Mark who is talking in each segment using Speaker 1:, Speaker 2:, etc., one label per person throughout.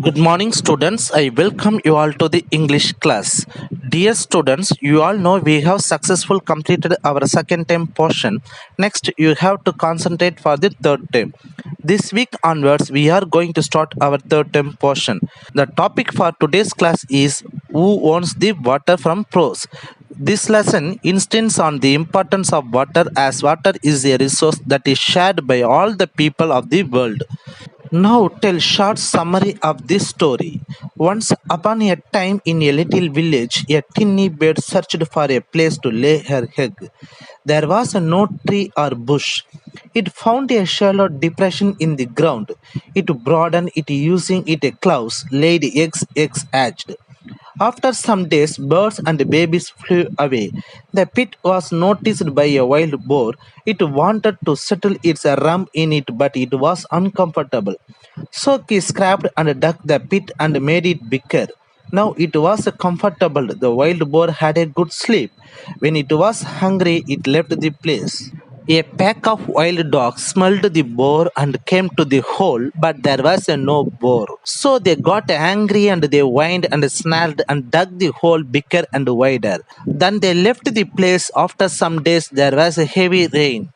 Speaker 1: Good morning, students. I welcome you all to the English class. Dear students, you all know we have successfully completed our second term portion. Next, you have to concentrate for the third term. This week onwards, we are going to start our third term portion. The topic for today's class is Who owns the water from prose. This lesson insists on the importance of water as water is a resource that is shared by all the people of the world. Now tell short summary of this story. Once upon a time in a little village, a tiny bird searched for a place to lay her egg. There was no tree or bush. It found a shallow depression in the ground. It broadened it using it a claws, laid eggs hatched. After some days, birds and babies flew away. The pit was noticed by a wild boar. It wanted to settle its rump in it, but it was uncomfortable. So he scraped and dug the pit and made it bigger. Now it was comfortable. The wild boar had a good sleep. When it was hungry, it left the place. A pack of wild dogs smelled the boar and came to the hole, but there was no boar. So they got angry and they whined and snarled and dug the hole bigger and wider. Then they left the place. After some days, there was a heavy rain.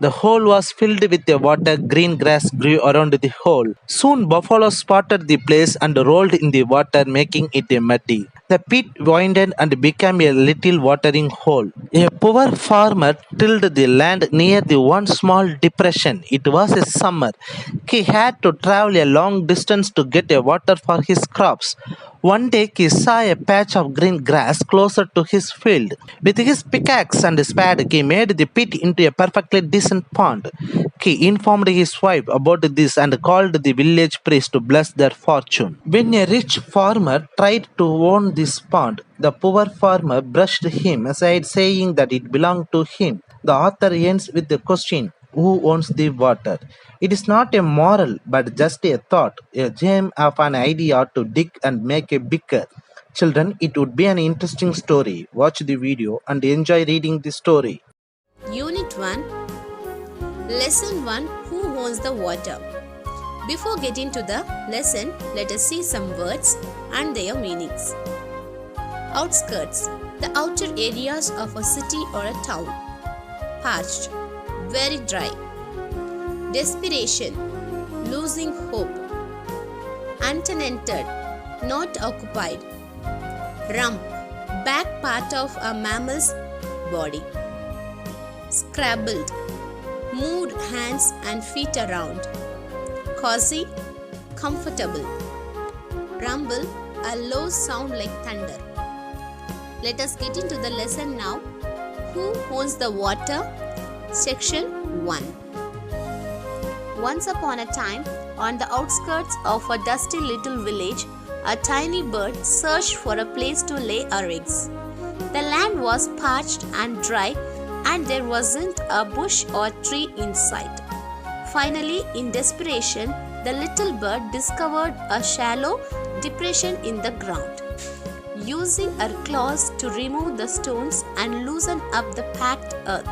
Speaker 1: The hole was filled with the water. Green grass grew around the hole. Soon buffalo spotted the place and rolled in the water, making it muddy. The pit widened and became a little watering hole. A poor farmer tilled the land near the one small depression. It was a summer. He had to travel a long distance to get a water for his crops. One day he saw a patch of green grass closer to his field. With his pickaxe and spade, he made the pit into a perfectly decent pond. He informed his wife about this and called the village priest to bless their fortune. When a rich farmer tried to own this pond, the poor farmer brushed him aside, saying that it belonged to him. The author ends with the question, who owns the water? It is not a moral, but just a thought, a gem of an idea to dig and make a bigger. Children, it would be an interesting story. Watch the video and enjoy reading the story.
Speaker 2: Unit 1, Lesson 1, Who owns the water? Before getting to the lesson, let us see some words and their meanings. Outskirts, the outer areas of a city or a town. Parched, very dry. Desperation, losing hope. Untenanted, not occupied. Rump, back part of a mammal's body. Scrabbled, moved hands and feet around. Cozy, comfortable. Rumble, a low sound like thunder. Let us get into the lesson now. Who owns the water? Section 1. Once upon a time, on the outskirts of a dusty little village, a tiny bird searched for a place to lay her eggs. The land was parched and dry, and there wasn't a bush or tree in sight. Finally, in desperation, the little bird discovered a shallow depression in the ground. Using her claws to remove the stones and loosen up the packed earth,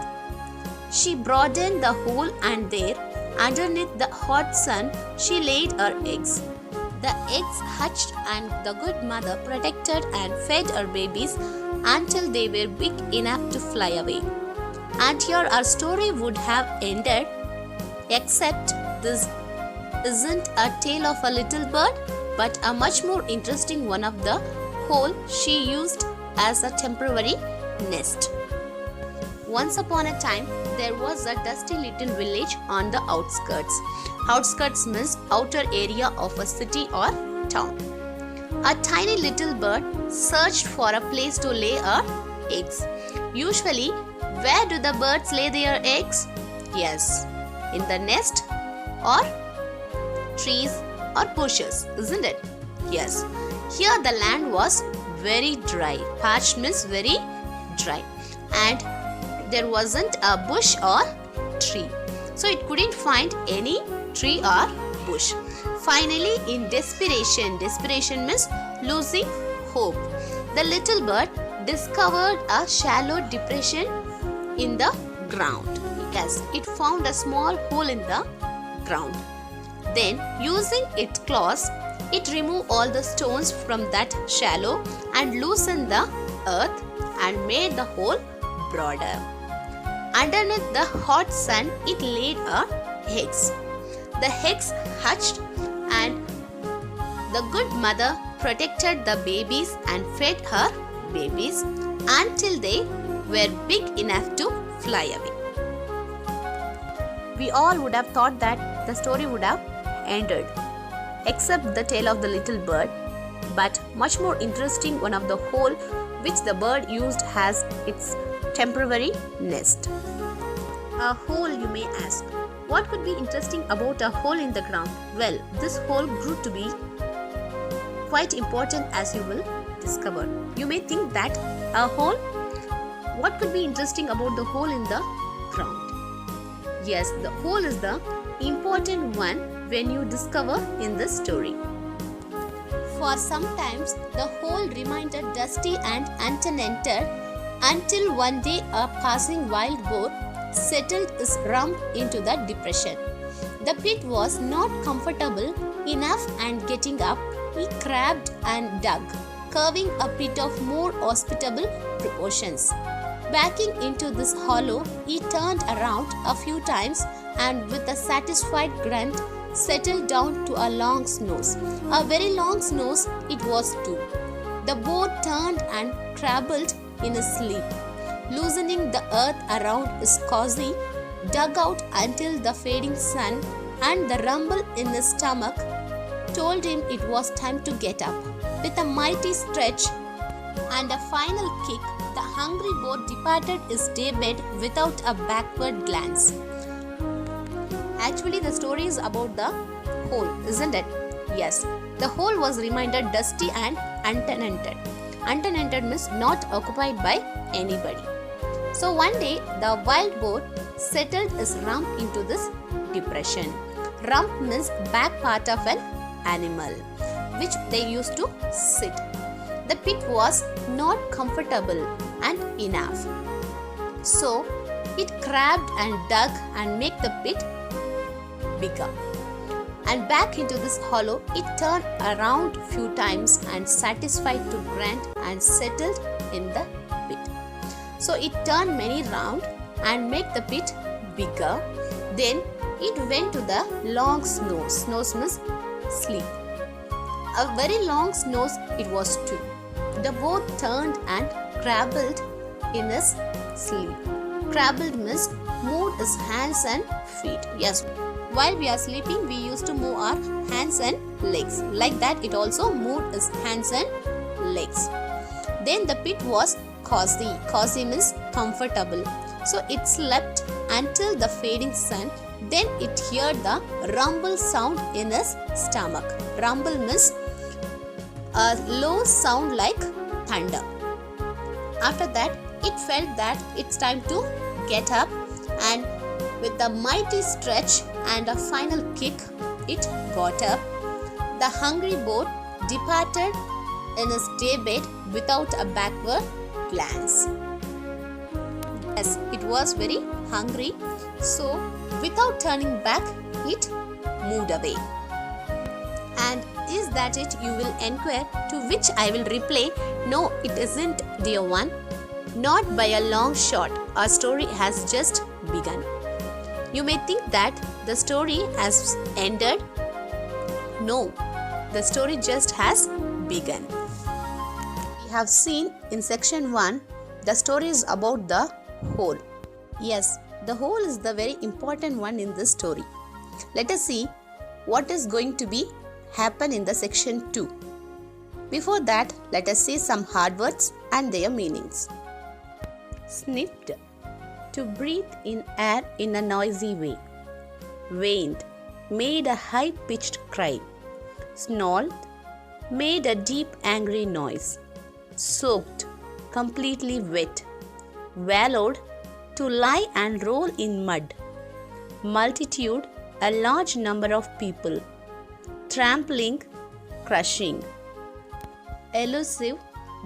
Speaker 2: she broadened the hole, and there, underneath the hot sun, she laid her eggs. The eggs hatched, and the good mother protected and fed her babies until they were big enough to fly away. And here our story would have ended, except this isn't a tale of a little bird, but a much more interesting one of the hole she used as a temporary nest. Once upon a time, there was a dusty little village on the outskirts. Outskirts means outer area of a city or town. A tiny little bird searched for a place to lay her eggs. Usually, where do the birds lay their eggs? Yes, in the nest or trees or bushes, isn't it? Yes. Here the land was very dry. Parched means very dry. And there wasn't a bush or tree. So it couldn't find any tree or bush. Finally, in desperation means losing hope, the little bird discovered a shallow depression in the ground. Yes, it found a small hole in the ground. Then, using its claws, it removed all the stones from that shallow and loosened the earth and made the hole broader. Underneath the hot sun, it laid eggs. The eggs hatched, and the good mother protected the babies and fed her babies until they were big enough to fly away. We all would have thought that the story would have ended, except the tale of the little bird, but much more interesting one of the hole which the bird used as its temporary nest. A hole, you may ask. What could be interesting about a hole in the ground? Well, this hole grew to be quite important, as you will discover. You may think that a hole, what could be interesting about the hole in the ground? Yes, the hole is the important one when you discover in this story. For sometimes the hole remained dusty and untenanted until one day a passing wild boar settled his rump into the depression. The pit was not comfortable enough, and getting up, he crabbed and dug, carving a pit of more hospitable proportions. Backing into this hollow, he turned around a few times and with a satisfied grunt settled down to a long snooze. A very long snooze it was too. The boar turned and crabbled in his sleep, loosening the earth around his cozy dugout until the fading sun and the rumble in his stomach told him it was time to get up. With a mighty stretch and a final kick, the hungry boar departed his daybed without a backward glance. Actually, the story is about the hole, isn't it? Yes, the hole was remained dusty and untenanted. Untenanted means not occupied by anybody. So one day, the wild boar settled his rump into this depression. Rump means back part of an animal, which they used to sit. The pit was not comfortable and enough. So it crabbed and dug and made the pit bigger. And back into this hollow, it turned around few times and satisfied to grunt and settled in the pit. So it turned many round and made the pit bigger. Then it went to the long snooze. Snooze means sleep. A very long snooze it was too. The boar turned and crabbled in his sleep. Crabbled means moved his hands and feet. Yes, while we are sleeping, we used to move our hands and legs. Like that, it also moved his hands and legs. Then the pit was cozy. Cozy means comfortable. So it slept until the fading sun. Then it heard the rumble sound in his stomach. Rumble means a low sound like thunder. After that, it felt that it's time to get up, and with a mighty stretch and a final kick, it got up. The hungry boar departed in his daybed without a backward glance. Yes, it was very hungry, so without turning back, it moved away. And is that it, you will inquire, to which I will reply, no, it isn't, dear one. Not by a long shot. Our story has just begun. You may think that the story has ended. No, the story just has begun. We have seen in section 1, the story is about the hole. Yes, the hole is the very important one in this story. Let us see what is going to be happen in the section 2. Before that, let us see some hard words and their meanings. Sniffed, to breathe in air in a noisy way. Whined, made a high-pitched cry. Snarled, made a deep angry noise. Soaked, completely wet. Wallowed, to lie and roll in mud. Multitude, a large number of people. Trampling, crushing. Elusive,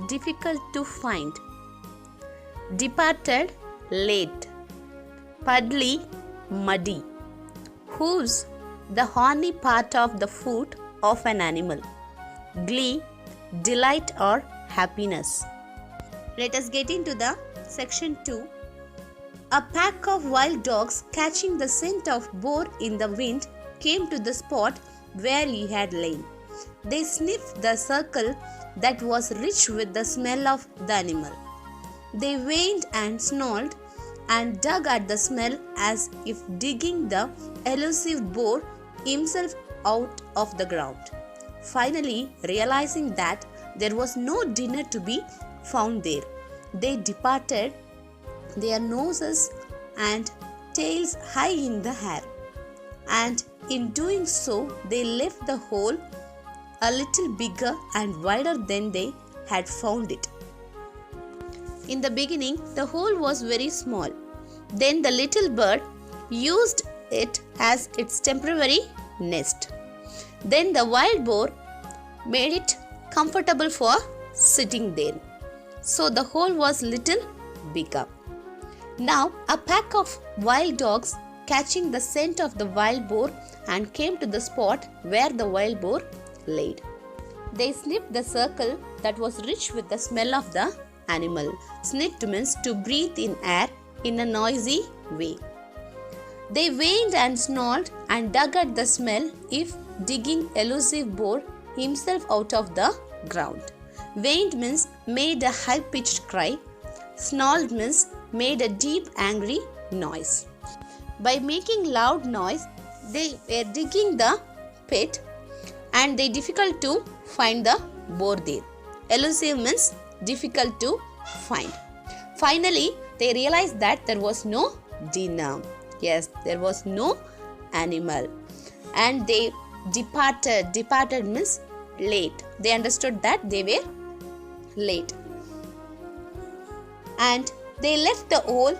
Speaker 2: difficult to find. Departed, late. Puddly, muddy. Hooves, the horny part of the foot of an animal. Glee, delight or happiness. Let us get into the section 2. A pack of wild dogs catching the scent of boar in the wind came to the spot where he had lain. They sniffed the circle that was rich with the smell of the animal. They whined and snarled and dug at the smell as if digging the elusive boar himself out of the ground. Finally, realizing that there was no dinner to be found there, they departed, their noses and tails high in the air, and in doing so they left the hole a little bigger and wider than they had found it. In the beginning, the hole was very small. Then the little bird used it as its temporary nest. Then the wild boar made it comfortable for sitting there. So the hole was little bigger. Now a pack of wild dogs catching the scent of the wild boar and came to the spot where the wild boar laid. They sniffed the circle that was rich with the smell of the animal. Sniffed means to breathe in air in a noisy way. They whined and snarled and dug at the smell if digging elusive boar himself out of the ground. Whined means made a high-pitched cry. Snarled means made a deep angry noise. By making loud noise, they were digging the pit and they difficult to find the boar there. Elusive means difficult to find. Finally, they realized that there was no dinner. Yes, there was no animal. And they departed. Departed means late. They understood that they were late. And they left the hole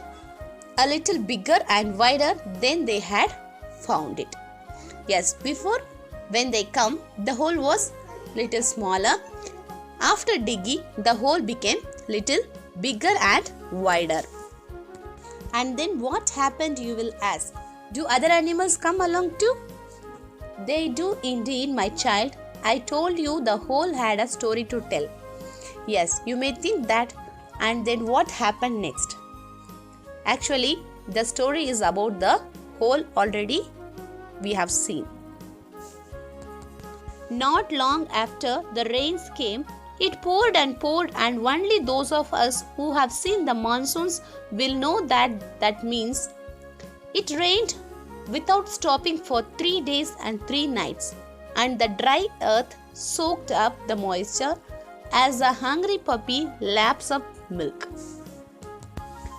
Speaker 2: a little bigger and wider than they had found it. Yes, before when they come, the hole was little smaller. After digging, the hole became little bigger and wider. And then what happened, you will ask? Do other animals come along too? They do indeed, my child. I told you the hole had a story to tell. Yes, you may think that, and then what happened next? Actually, the story is about the hole already we have seen. Not long after the rains came, it poured, and only those of us who have seen the monsoons will know that means it rained without stopping for 3 days and 3 nights, and the dry earth soaked up the moisture as a hungry puppy laps up milk.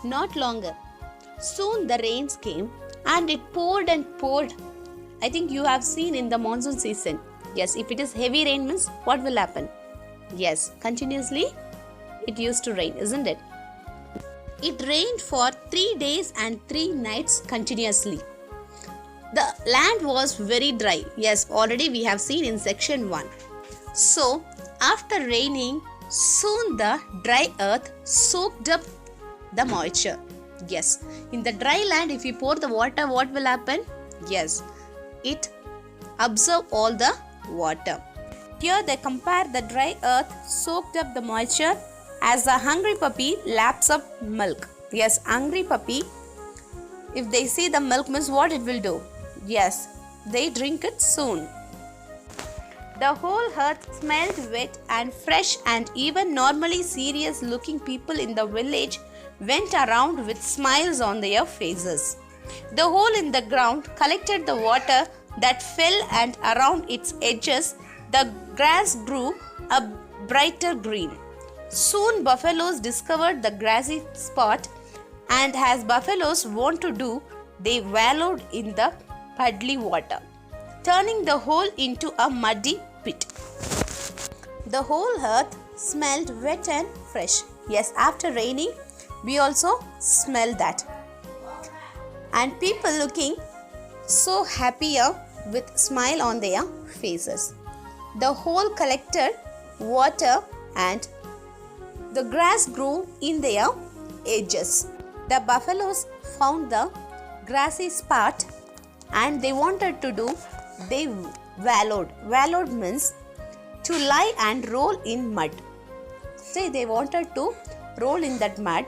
Speaker 2: Not longer. Soon the rains came and it poured and poured. I think you have seen in the monsoon season. Yes, if it is heavy rain means what will happen? Yes, continuously it used to rain, isn't it? It rained for 3 days and 3 nights continuously. The land was very dry. Yes, already we have seen in section 1. So, after raining, soon the dry earth soaked up the moisture. Yes, in the dry land, if you pour the water, what will happen? Yes, it absorbs all the water. Here they compare the dry earth soaked up the moisture as a hungry puppy laps up milk. Yes, hungry puppy, if they see the milk means what it will do? Yes, they drink it soon. The whole earth smelled wet and fresh, and even normally serious looking people in the village went around with smiles on their faces. The hole in the ground collected the water that fell, and around its edges the grass grew a brighter green. Soon buffaloes discovered the grassy spot, and as buffaloes want to do, they wallowed in the puddly water, turning the hole into a muddy pit. The whole earth smelled wet and fresh. Yes, after raining, we also smell that. And people looking so happier with smile on their faces. The hole collected water and the grass grew in their edges. The buffaloes found the grassy spot and they wanted to do they wallowed. Wallowed means to lie and roll in mud. Say they wanted to roll in that mud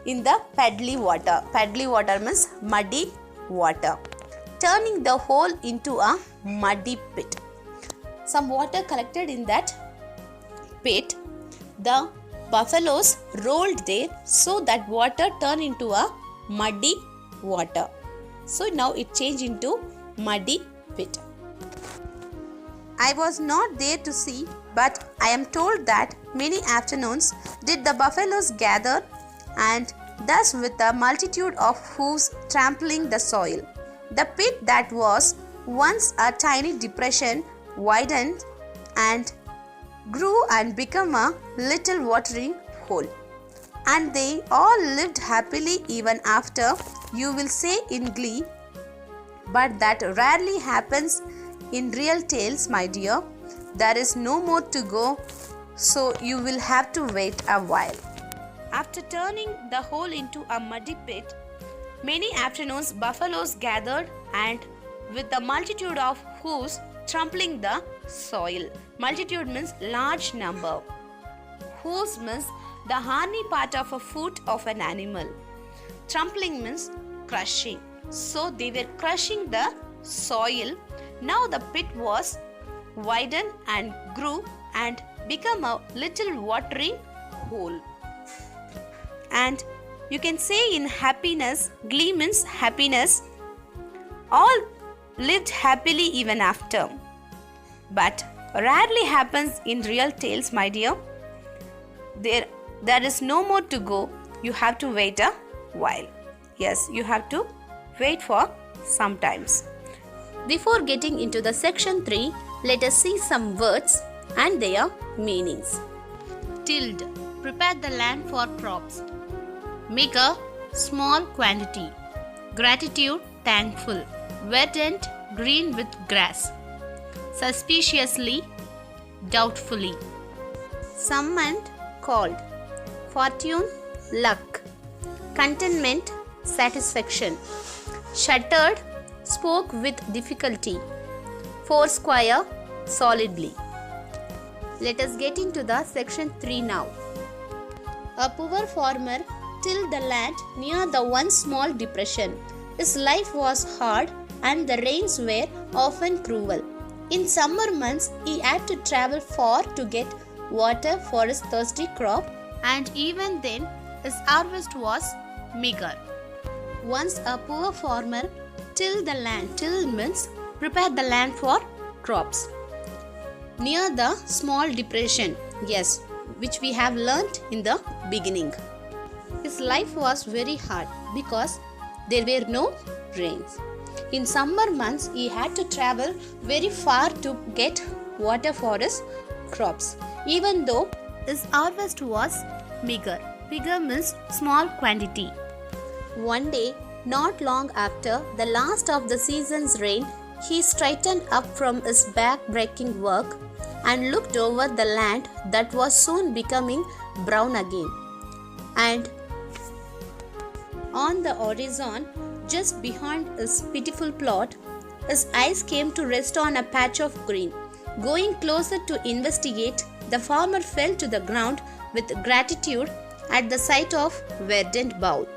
Speaker 2: in the puddly water. Puddly water means muddy water, turning the hole into a muddy pit. Some water collected in that pit. The buffaloes rolled there, so that water turned into a muddy water. So now it changed into muddy pit. I was not there to see, but I am told that many afternoons did the buffaloes gather, and thus with a multitude of hoofs trampling the soil. The pit that was once a tiny depression widened and grew and became a little watering hole. And they all lived happily even after, you will say in glee, but that rarely happens in real tales, my dear. There is no more to go, so you will have to wait a while. After turning the hole into a muddy pit, many afternoons buffaloes gathered, and with a multitude of hoofs trampling the soil. Multitude means large number. Hoofs means the horny part of a foot of an animal. Trampling means crushing. So they were crushing the soil. Now the pit was widened and grew and became a little watering hole. And you can say in happiness, glee means happiness. All lived happily even after. But rarely happens in real tales, my dear. There is no more to go. You have to wait a while. Yes, you have to wait for some times. Before getting into the section 3, let us see some words and their meanings. Tilled, prepare the land for crops. Meager, small quantity. Gratitude, thankful. Verdant, green with grass. Suspiciously, doubtfully. Summoned, called. Fortune, luck. Contentment, satisfaction. Shuttered, spoke with difficulty. Foursquare, solidly. Let us get into the section 3 now. A poor farmer tilled the land near the one small depression. His life was hard and the rains were often cruel. In summer months, he had to travel far to get water for his thirsty crop, and even then, his harvest was meager. Once a poor farmer tilled the land. Till means prepare the land for crops. Near the small depression, yes, which we have learnt in the beginning. His life was very hard because there were no rains. In summer months, he had to travel very far to get water for his crops, even though his harvest was meager. Meager means small quantity. One day, not long after the last of the season's rain, he straightened up from his back-breaking work and looked over the land that was soon becoming brown again. And on the horizon, just behind his pitiful plot, his eyes came to rest on a patch of green. Going closer to investigate, the farmer fell to the ground with gratitude at the sight of verdant bowl.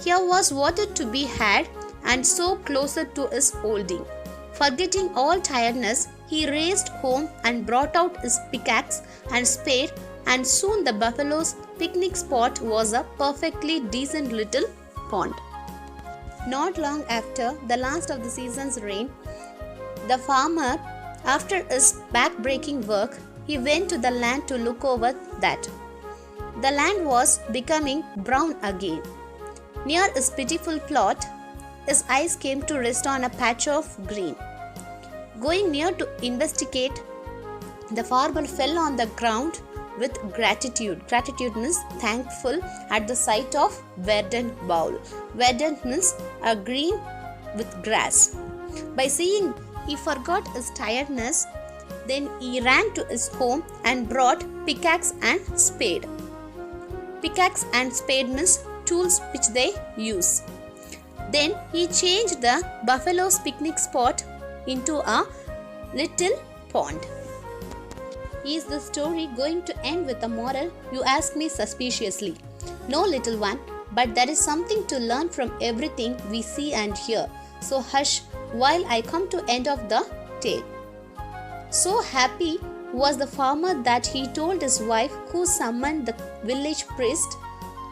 Speaker 2: Here was water to be had, and so closer to his holding. Forgetting all tiredness, he raced home and brought out his pickaxe and spade, and soon the buffalo's picnic spot was a perfectly decent little pond. Not long after the last of the season's rain, the farmer, after his back-breaking work, he went to the land to look over that. The land was becoming brown again. Near his pitiful plot, his eyes came to rest on a patch of green. Going near to investigate, the farmer fell on the ground with gratitude. Gratitude means thankful at the sight of verdant bowl. Verdant means a green with grass. By seeing, he forgot his tiredness. Then he ran to his home and brought pickaxe and spade. Pickaxe and spade means tools which they use. Then he changed the buffalo's picnic spot into a little pond. Is the story going to end with a moral? You ask me suspiciously. No, little one, but there is something to learn from everything we see and hear. So hush while I come to end of the tale. So happy was the farmer that he told his wife, who summoned the village priest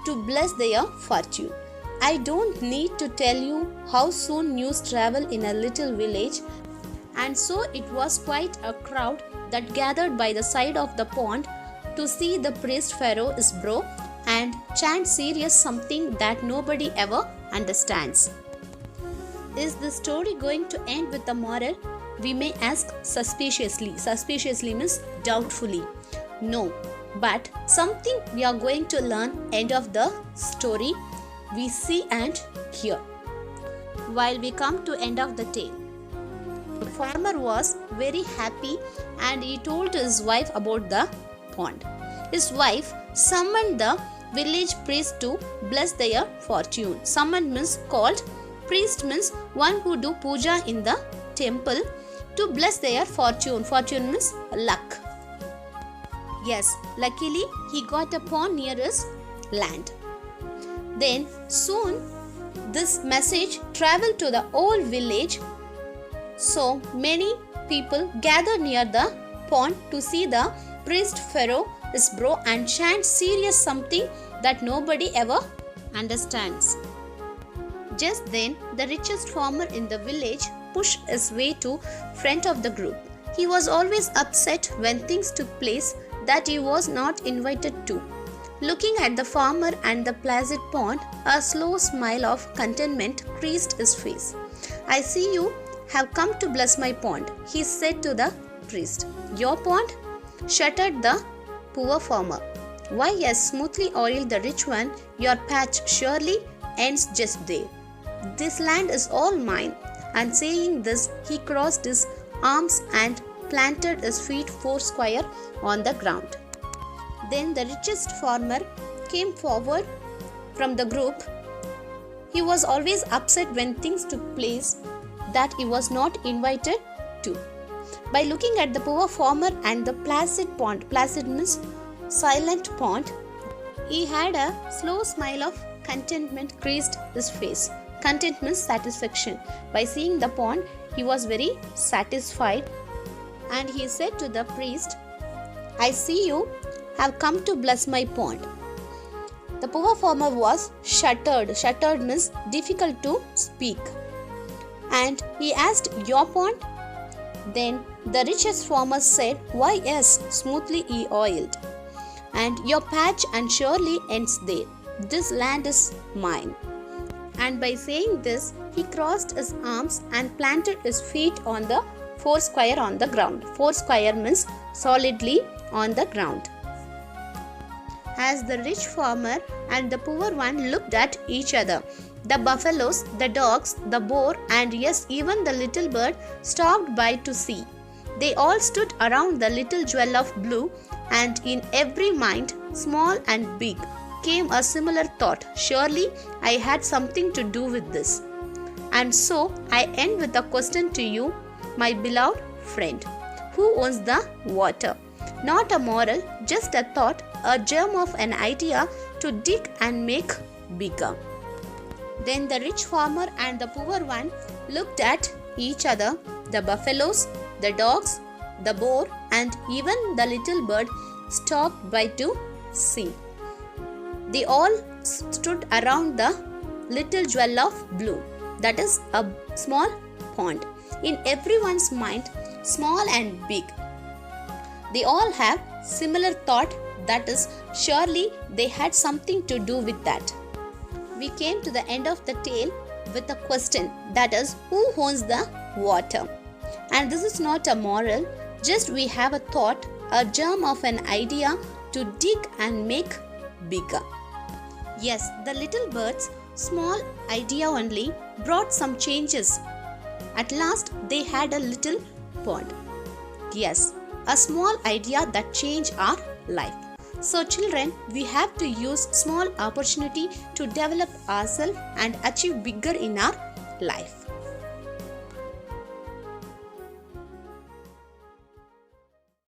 Speaker 2: to bless their fortune. I don't need to tell you how soon news travel in a little village, and so it was quite a crowd that gathered by the side of the pond to see the priest Pharaoh Isbro and chant serious something that nobody ever understands. Is the story going to end with a moral? We may ask suspiciously. Suspiciously means doubtfully. No, but something we are going to learn end of the story we see and hear. While we come to end of the tale, the farmer was very happy and he told his wife about the pond. His wife summoned the village priest to bless their fortune. Summoned means called. Priest means one who do puja in the temple to bless their fortune. Fortune means luck. Yes, luckily he got a pond near his land. Then soon this message traveled to the whole village. So many people gathered near the pond to see the priest Pharaoh Isbro and chant serious something that nobody ever understands. Just then, the richest farmer in the village pushed his way to front of the group. He was always upset when things took place that he was not invited to. Looking at the farmer and the placid pond, a slow smile of contentment creased his face. I see you have come to bless my pond, he said to the priest. Your pond? Shuddered the poor farmer. Why, yes, smoothly oiled the rich one, your patch surely ends just there. This land is all mine. And saying this, he crossed his arms and planted his feet foursquare on the ground. Then the richest farmer came forward from the group. He was always upset when things took place that he was not invited to. By looking at the poor farmer and the placid pond, placid means silent pond, he had a slow smile of contentment creased his face. Content means satisfaction. By seeing the pond, he was very satisfied and he said to the priest, I see you have come to bless my pond. The poor farmer was shuttered. Shuttered means difficult to speak. And he asked, your pond? Then the richest farmer said, why yes, smoothly he oiled. And your patch and surely ends there. This land is mine. And by saying this, he crossed his arms and planted his feet on the foursquare on the ground. Foursquare means solidly on the ground. As the rich farmer and the poor one looked at each other, the buffaloes, the dogs, the boar, and yes, even the little bird stopped by to see. They all stood around the little jewel of blue, and in every mind, small and big, came a similar thought. Surely I had something to do with this. And so I end with a question to you, my beloved friend. Who owns the water? Not a moral, just a thought, a germ of an idea to dig and make bigger. Then the rich farmer and the poor one looked at each other. The buffaloes, the dogs, the boar, and even the little bird stopped by to see. They all stood around the little jewel of blue, that is a small pond. In everyone's mind, small and big, they all have similar thought, that is surely they had something to do with that. We came to the end of the tale with a question, that is, who owns the water? And this is not a moral, just we have a thought, a germ of an idea to dig and make bigger. Yes, the little bird's small idea only brought some changes. At last, they had a little pond. Yes, a small idea that changed our life. So children, we have to use small opportunity to develop ourselves and achieve bigger in our life.